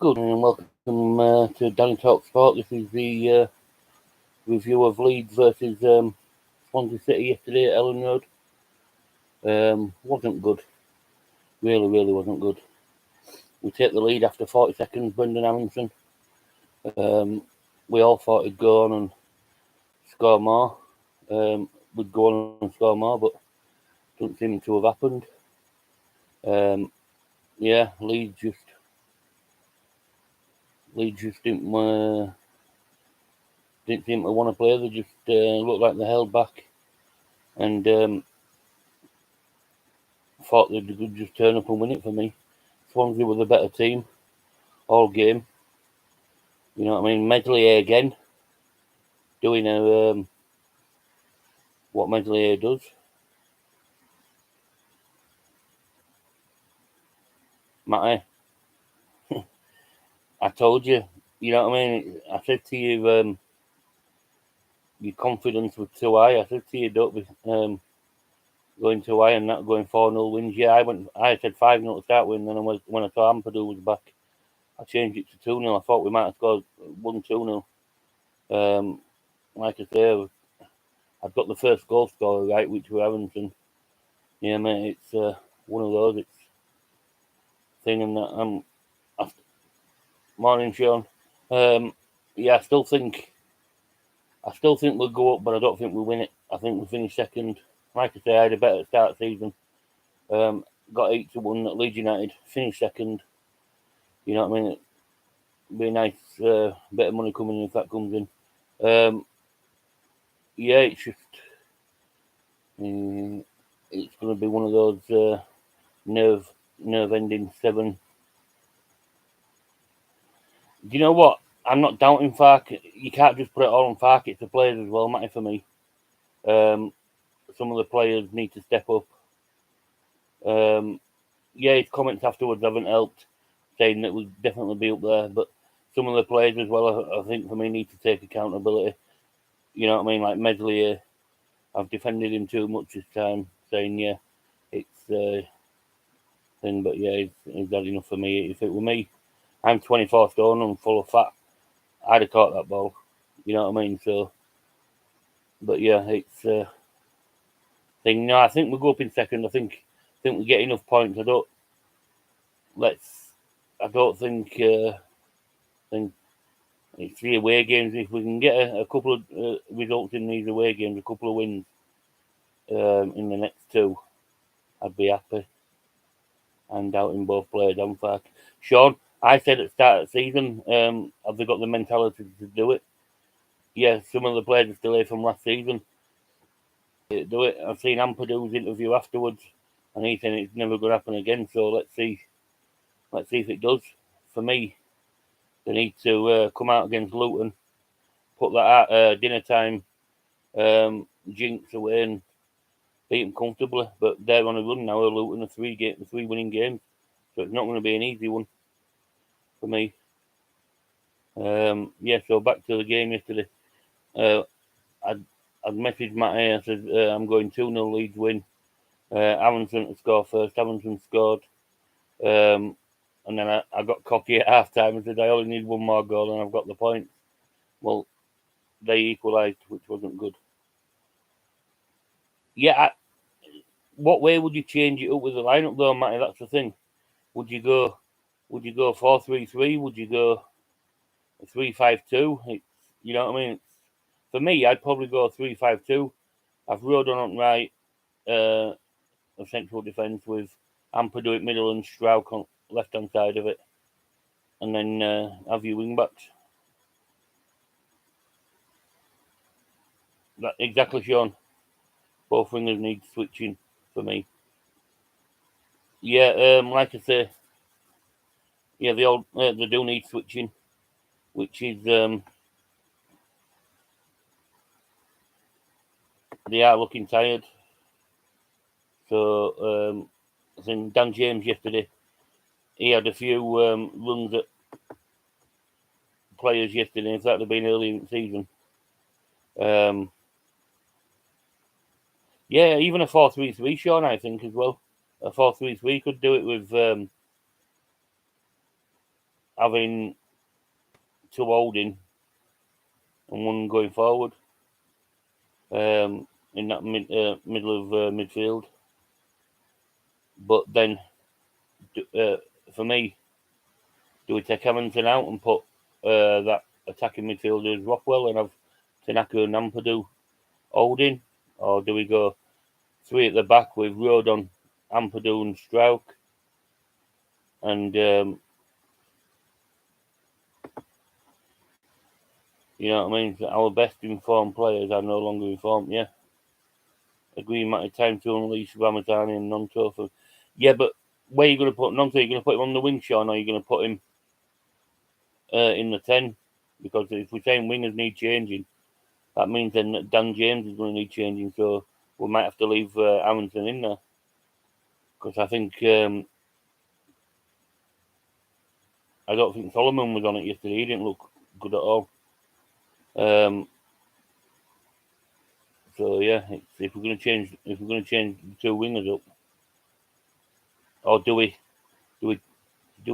Good and welcome to Danny Talk Sport. This is the review of Leeds versus Swansea City yesterday at Ellen Road. Wasn't good. Really wasn't good. We take the lead after 40 seconds, Brendan Allinson. We all thought he'd go on and score more. We'd go on and score more, but doesn't seem to have happened. Leeds just didn't seem to want to play. They just looked like they held back and thought they could just turn up and win it for me. Swansea were the better team all game. You know what I mean? Medley again, doing what Medley does. Matty, I told you. You know what I mean? I said to you, your confidence was too high. I said to you, don't be going too high and not going 4-0 wins. Yeah, I said 5-0 to start with, and then when I saw Ampadu was back, I changed it to 2-0. I thought we might have scored 1-2-0. Like I say, I've got the first goal scorer right, which was Aronson. Yeah, mate, it's one of those. It's thing, and that. Morning, Sean. I still think we'll go up, but I don't think we'll win it. I think we'll finish second. Like I say, I had a better start season. Got 8-1 at Leeds United. Finished second. You know what I mean? It'd be a nice bit of money coming in if that comes in. It's just it's going to be one of those nerve-ending 7. Do you know what? I'm not doubting Farke. You can't just put it all on Farke. It's the players as well, Matty, for me. Some of the players need to step up. His comments afterwards haven't helped, saying that we'll definitely be up there. But some of the players as well, I think, for me, need to take accountability. You know what I mean? Like Medley, I've defended him too much this time, saying, it's thing. But he's had enough for me. If it were me, I'm 24 stone and full of fat. I'd have caught that ball. You know what I mean? So, but it's thing. No, I think we'll go up in second. I think we get enough points. I don't think it's 3 away games. If we can get a couple of results in these away games, a couple of wins in the next 2, I'd be happy. I'm doubting both players and Farke. Sean, I said at the start of the season, have they got the mentality to do it? Yeah, some of the players are still here from last season. Do it. I've seen Ampadu's interview afterwards, and he said it's never going to happen again. So let's see if it does. For me, they need to come out against Luton, put that at dinner time, jinx away, and beat them comfortably. But they're on a run now. Luton, 3 winning games, so it's not going to be an easy one for me. So back to the game yesterday. I'd messaged Matty. I said I'm going 2-0 Leeds win. Aronson to score first. Aronson scored. And then I got cocky at half time and said I only need 1 more goal and I've got the points. Well, they equalised, which wasn't good. What way would you change it up with the lineup though, Matty? That's the thing. Would you go 4-3-3? Would you go 3-5-2? You know what I mean? For me, I'd probably go 3-5-2. I've Rodon on right of central defence with Ampadu at middle and Strauch on left hand side of it, and then have your wing backs. That exactly, Sean. Both wingers need switching for me. Like I say, they do need switching, which is they are looking tired. So I think Dan James yesterday, he had a few runs at players yesterday. In fact, they've been early in the season. Even a 4-3-3, Sean, I think as well. A 4-3-3 could do it with having 2 holding and 1 going forward in that middle of midfield. But then, for me, do we take Hamilton out and put that attacking midfielder as Rockwell and have Tanaka and Ampadu holding? Or do we go 3 at the back with Rodon, Ampadu and Strauch? And, you know what I mean? Our best informed players are no longer informed, yeah. Agreed amount of time to unleash Ramadani and Nonto. Yeah, but where are you going to put Nonto? Are you going to put him on the wing, Sean, or are you going to put him in the 10? Because if we're saying wingers need changing, that means then that Dan James is going to need changing, so we might have to leave Aronson in there. Because I think I don't think Solomon was on it yesterday. He didn't look good at all. So yeah, if we're going to change the 2 wingers up, or do we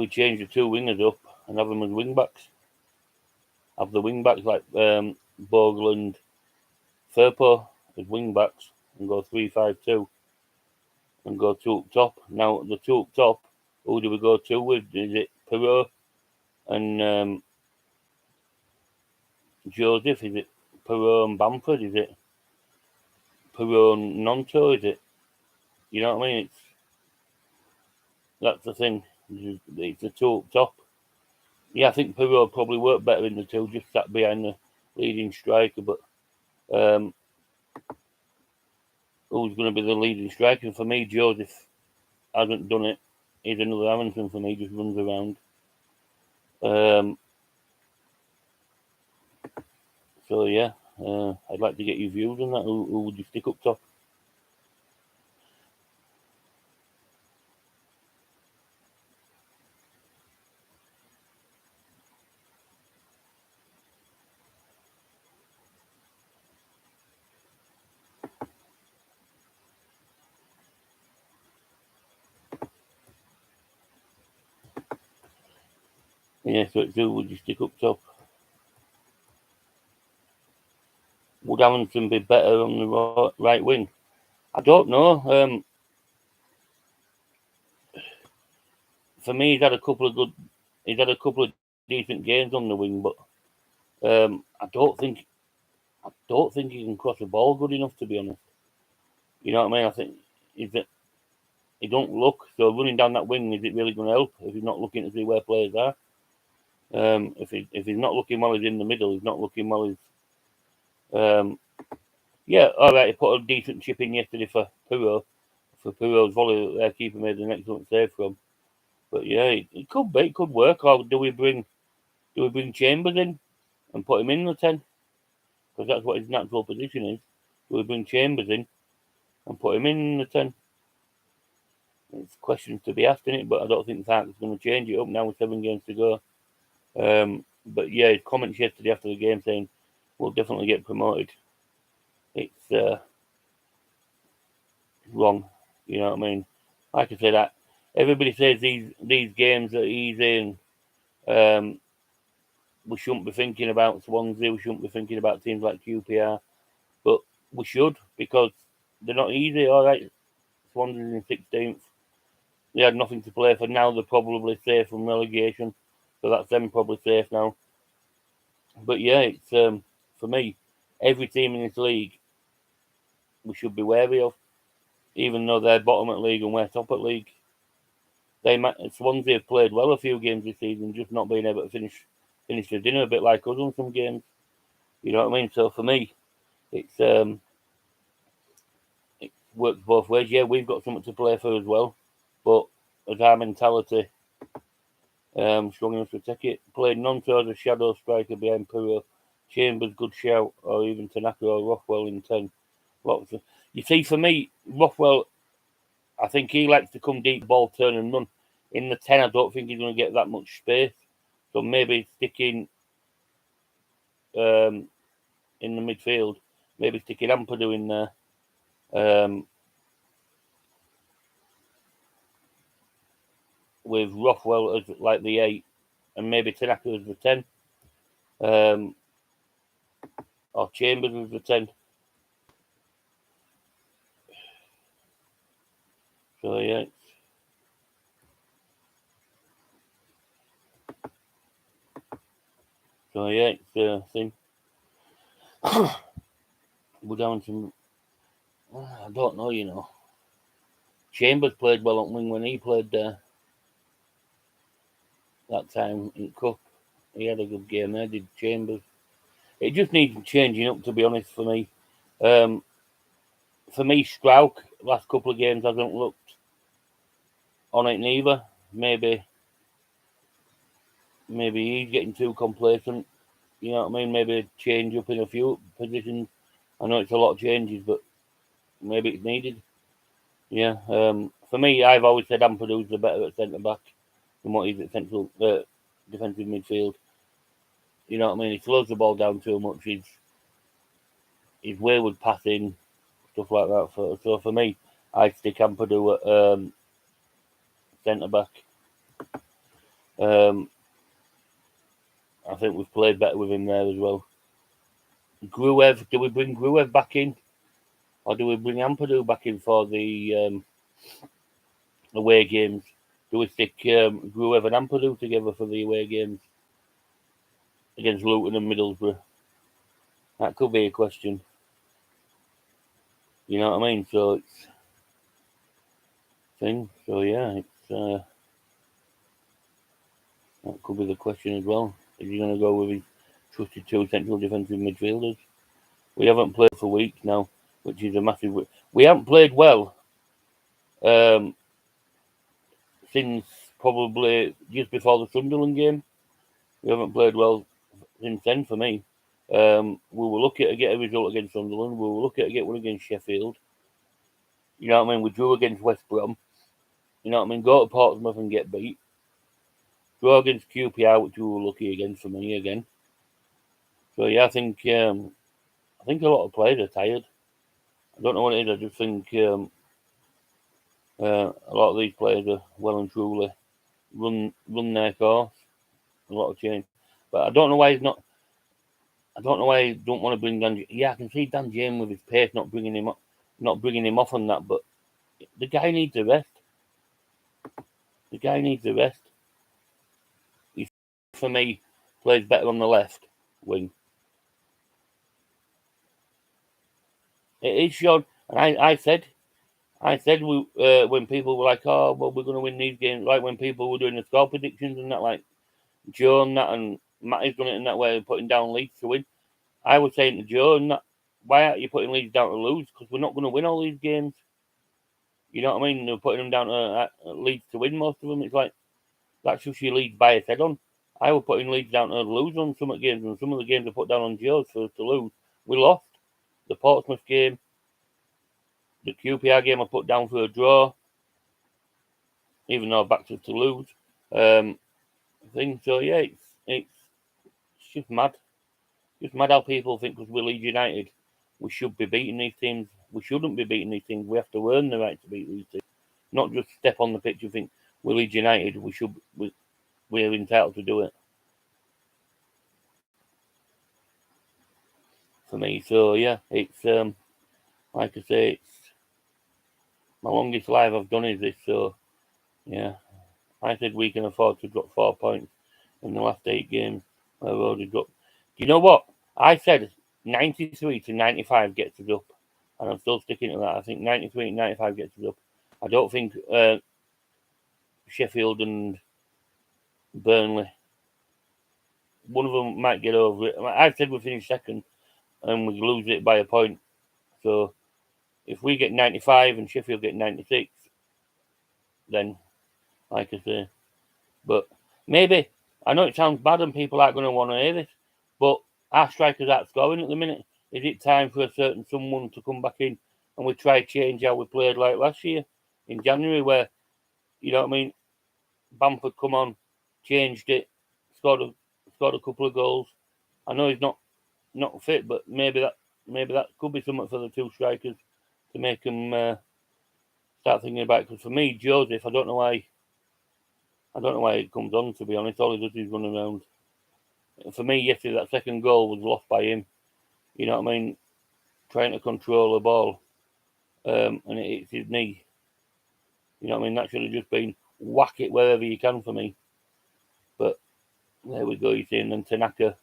change the 2 wingers up and have them as wing backs? Have the wing backs like Bogle and Firpo as wing backs and go 3-5-2 and go 2 up top. Now the 2 up top, who do we go 2 with? Is it Perot and Joseph? Is it Perot and Bamford? Is it Perot and Nonto? Is it? You know what I mean? That's the thing. It's the 2 up top. Yeah, I think Perot probably worked better in the 2, just sat behind the leading striker. But who's going to be the leading striker? For me, Joseph hasn't done it. He's another Aronson for me, just runs around. So yeah, I'd like to get your views on that. Who would you stick up top? Yeah, so it's who would you stick up top? Would Aronson be better on the right wing? I don't know. For me, he's had a couple of decent games on the wing, but I don't think he can cross the ball good enough, to be honest. You know what I mean? I think he don't look, so running down that wing, is it really going to help if he's not looking to see where players are? If he's not looking while he's in the middle, he's not looking while he's yeah, all right. He put a decent chip in yesterday for Puro's volley that their keeper made an excellent save from. But yeah, it could work. Or do we bring Chambers in and put him in the 10? Because that's what his natural position is. Do we bring Chambers in and put him in the 10? It's questions to be asked in it, but I don't think Thark's going to change it up now with 7 games to go. But yeah, his comments yesterday after the game saying we'll definitely get promoted. It's wrong. You know what I mean? Like I said, that everybody says these games that he's in, we shouldn't be thinking about Swansea. We shouldn't be thinking about teams like QPR, but we should, because they're not easy. All right, Swansea's in 16th. They had nothing to play for. Now they're probably safe from relegation, so that's them probably safe now. But yeah, it's for me, every team in this league we should be wary of, even though they're bottom at league and we're top at league. Swansea have played well a few games this season, just not being able to finish the dinner, a bit like us on some games. You know what I mean? So for me, it works both ways. Yeah, we've got something to play for as well, but as our mentality, strong enough to take it. Played Nonto as a shadow striker behind Puro. Chambers, good shout, or even Tanaka or Rothwell in 10. You see, for me, Rothwell, I think he likes to come deep, ball, turn and run. In the 10, I don't think he's going to get that much space. So maybe sticking in the midfield, maybe sticking Ampadu in there with Rothwell as like the 8 and maybe Tanaka as the 10. Or Chambers as the 10. So yeah. So yeah, it's a thing. We're down to, I don't know, you know. Chambers played well on wing when he played there. That time in Cup. He had a good game there, did Chambers. It just needs changing up, to be honest, for me. For me, Strauch, last couple of games hasn't looked on it neither. Maybe he's getting too complacent. You know what I mean? Maybe change up in a few positions. I know it's a lot of changes, but maybe it's needed. Yeah. For me, I've always said Ampadu's the better at centre back than what he's at central defensive midfield. You know what I mean? He slows the ball down too much. He's wayward passing, stuff like that. So for me, I stick Ampadu at centre back. I think we've played better with him there as well. Gruev, do we bring Gruev back in? Or do we bring Ampadu back in for the away games? Do we stick Gruev and Ampadu together for the away games against Luton and Middlesbrough? That could be a question. You know what I mean? So it's thing. So yeah, it's that could be the question as well. Is he going to go with his trusted two central defensive midfielders? We haven't played for weeks now, which is a massive. We haven't played well since probably just before the Sunderland game. We haven't played well since then for me. We were lucky to get a result against Sunderland. We were lucky to get one against Sheffield. You know what I mean? We drew against West Brom. You know what I mean? Go to Portsmouth and get beat. Draw against QPR, which we were lucky against for me again. So yeah, I think a lot of players are tired. I don't know what it is. I just think a lot of these players are well and truly run their course. A lot of change, but I don't know why he's not. I don't know why he don't want to bring Dan. Yeah, I can see Dan James with his pace not bringing him off on that. But the guy needs a rest. The guy needs a rest. He, for me, plays better on the left wing. It is Sean, and I said we, when people were like, oh, well, we're going to win these games, like when people were doing the score predictions and that, like Joe and that, and Matty's done it in that way, putting down Leeds to win. I was saying to Joe, and that, why aren't you putting Leeds down to lose? Because we're not going to win all these games. You know what I mean? They're putting them down to Leeds to win most of them. It's like, that's just your Leeds bias head on. I was putting Leeds down to lose on some of the games, and some of the games I put down on Joe's for us to lose. We lost. The Portsmouth game, the QPR game I put down for a draw, even though I backed us to lose. So yeah, it's just mad. Just mad how people think because we're Leeds United, we should be beating these teams. We shouldn't be beating these teams. We have to earn the right to beat these teams, not just step on the pitch and think we're Leeds United. We're entitled to do it. For me, so yeah, it's like I say, it's my longest live I've done is this. So yeah, I said we can afford to drop 4 points in the last 8 games. I've already dropped. Do you know what? I said 93 to 95 gets us up, and I'm still sticking to that. I think 93 to 95 gets us up. I don't think Sheffield and Burnley, one of them might get over it. I said we finish second, and we lose it by a point. So if we get 95 and Sheffield get 96, then, like I say, but maybe, I know it sounds bad and people aren't going to want to hear this, but our strikers aren't scoring at the minute. Is it time for a certain someone to come back in and we try to change how we played like last year in January, where, you know what I mean, Bamford come on, changed it, scored a couple of goals. I know he's not fit, but maybe that could be something for the two strikers to make them start thinking about it. Because for me, Joseph, I don't know why I don't know why he comes on, to be honest. All he does is run around. For me, yesterday, that second goal was lost by him. You know what I mean? Trying to control the ball, and it hits his knee. You know what I mean? That should have just been whack it wherever you can for me. But there we go, you see. And then Tanaka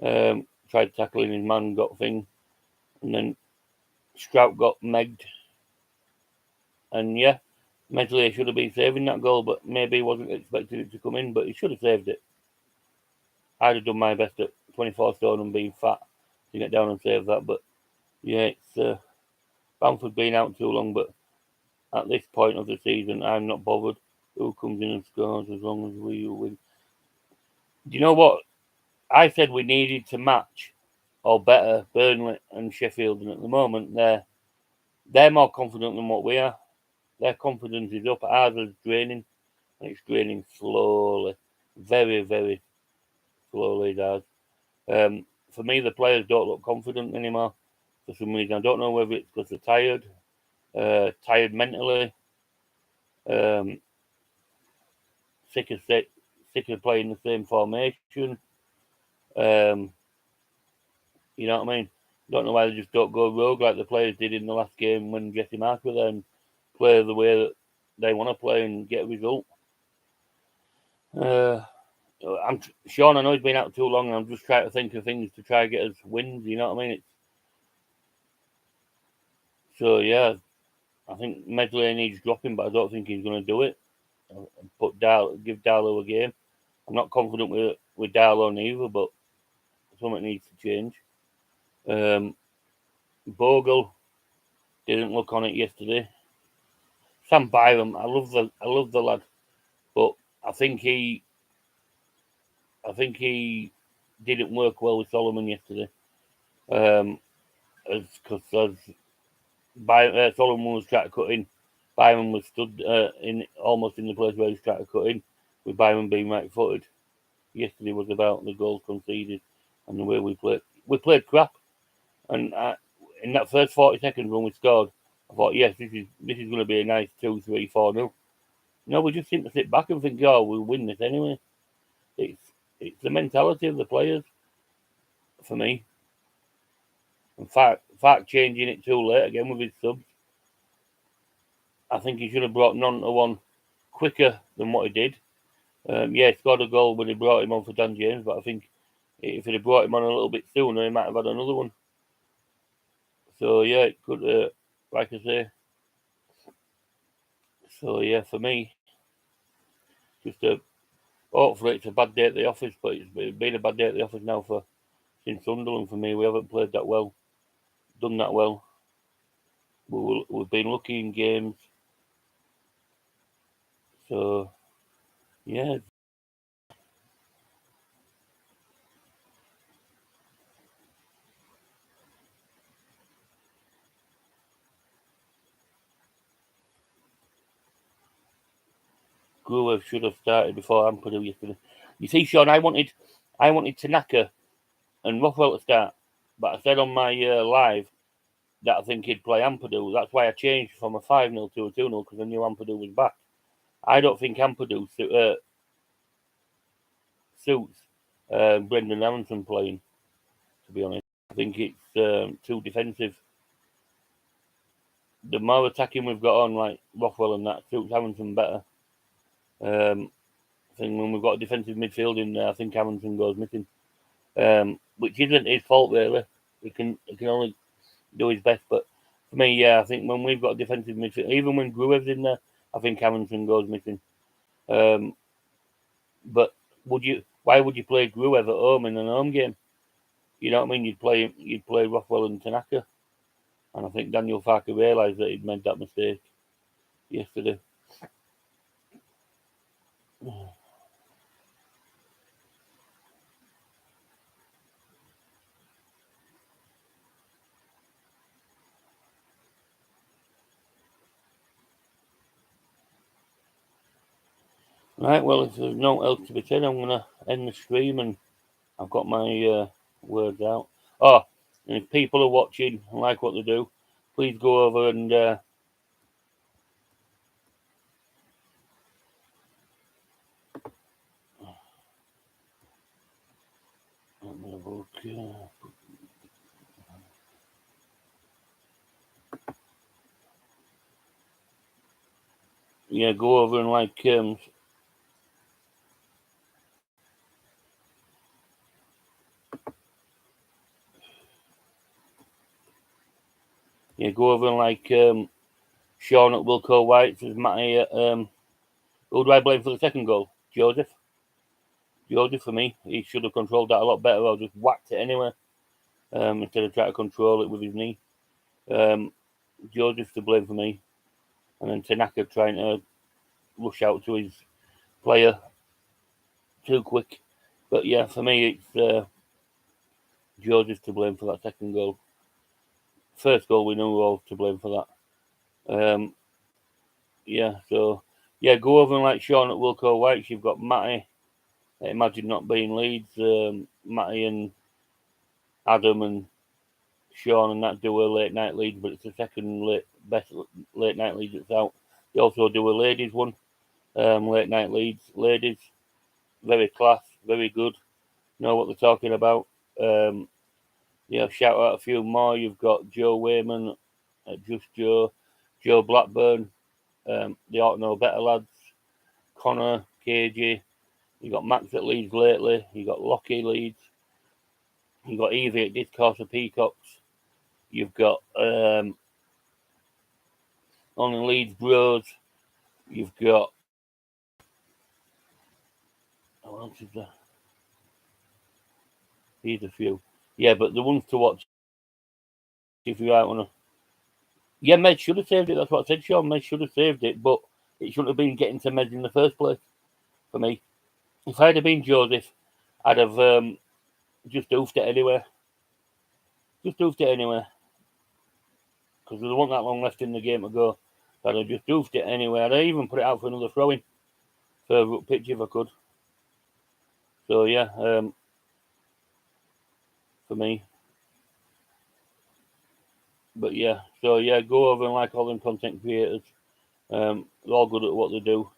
tried tackling his man, got thing. And then Strout got megged. And yeah, mentally he should have been saving that goal, but maybe he wasn't expecting it to come in, but he should have saved it. I'd have done my best at 24 stone and being fat to get down and save that. But yeah, it's Bamford being out too long, but at this point of the season, I'm not bothered who comes in and scores as long as we win. Do you know what? I said we needed to match or better Burnley and Sheffield, and at the moment they're more confident than what we are. Their confidence is up. Ours is draining, and it's draining slowly, very, very slowly. It does. For me, the players don't look confident anymore for some reason. I don't know whether it's because they're tired mentally, sick of playing the same formation. You know what I mean? Don't know why they just don't go rogue like the players did in the last game when Jesse Mark was there and play the way that they want to play and get a result. Sean, I know he's been out too long, and I'm just trying to think of things to try and get us wins. You know what I mean? So yeah, I think Medley needs dropping, but I don't think he's going to do it. Give Darlow a game. I'm not confident with Darlow neither, but something needs to change. Bogle didn't look on it yesterday. Sam Byram, I love the lad, but I think he didn't work well with Solomon yesterday. Because Solomon was trying to cut in, Byram was stood in almost in the place where he was trying to cut in, with Byram being right-footed. Yesterday was about the goals conceded and the way we played. We played crap, and in that first 40 seconds when we scored, I thought, yes, this is going to be a nice 2-3, 4-0. No, we just seem to sit back and think, oh, we'll win this anyway. It's the mentality of the players for me. In fact, changing it too late again with his subs. I think he should have brought Nonto on quicker than what he did. He scored a goal when he brought him on for Dan James, but I think if he'd have brought him on a little bit sooner, he might have had another one. So yeah, it could, like I say. So yeah, for me, hopefully it's a bad day at the office, but it's been a bad day at the office now since Sunderland for me. We haven't played that well, done that well. We've been lucky in games. So yeah. Gruev should have started before Ampadu yesterday. You see, Sean, I wanted Tanaka and Rothwell to start, but I said on my live that I think he'd play Ampadu. That's why I changed from a 5-0 to a 2-0 because I knew Ampadu was back. I don't think Ampadu suits Brendan Aronson playing, to be honest. I think it's too defensive. The more attacking we've got on, like Rothwell and that, suits Aronson better. I think when we've got a defensive midfield in there, I think Aronson goes missing, which isn't his fault really. He can only do his best. But for me, yeah, I think when we've got a defensive midfield, even when Gruev's in there, I think Aronson goes missing. But why would you play Gruev at home in an home game? You know what I mean? You'd play Rothwell and Tanaka, and I think Daniel Farke realised that he'd made that mistake yesterday. Right, well, if there's no else to be said, I'm going to end the stream, and I've got my words out. Oh, and if people are watching and like what they do, please go over and Yeah, go over and like go over and like Sean at Wilco White says Matty at who do I blame for the second goal? Joseph for me. He should have controlled that a lot better. I just whacked it anyway. Instead of trying to control it with his knee. Joseph to blame for me. And then Tanaka trying to rush out to his player too quick. But yeah, for me, it's Joseph to blame for that second goal. First goal, we know we're all to blame for that. Go over and like Sean at Wilco White. You've got Matty. Imagine not being Leeds. Matty and Adam and Sean and that do a late night Leeds, but it's the second best late night Leeds that's out. They also do a ladies one. Late night Leeds. Ladies, very class, very good. Know what they're talking about. Shout out a few more. You've got Joe Wayman, Just Joe Blackburn. They ought to know better lads. Connor, KG. You got Max at Leeds lately. You got Lockie Leeds. You got Evie at Discourse of Peacocks. You've got Only Leeds Bros. You've got what else is there? Here's a few. Yeah, but the ones to watch if you want to. Yeah, Med should have saved it. That's what I said, Sean. Med should have saved it, but it shouldn't have been getting to Med in the first place for me. If I'd have been Joseph, I'd have just oofed it anyway. Because there wasn't that long left in the game to go. I'd have just oofed it anyway. I'd even put it out for another throw-in. Further up pitch if I could. So, yeah, for me. But, yeah. So, yeah, go over and like all them content creators. They're all good at what they do.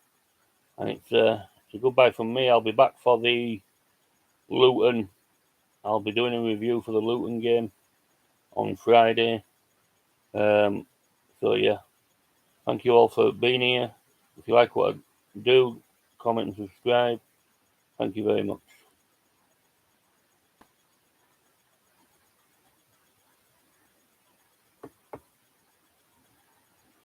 And it's a goodbye from me. I'll be back for the Luton. I'll be doing a review for the Luton game on Friday. So, yeah. Thank you all for being here. If you like what I do, comment and subscribe. Thank you very much.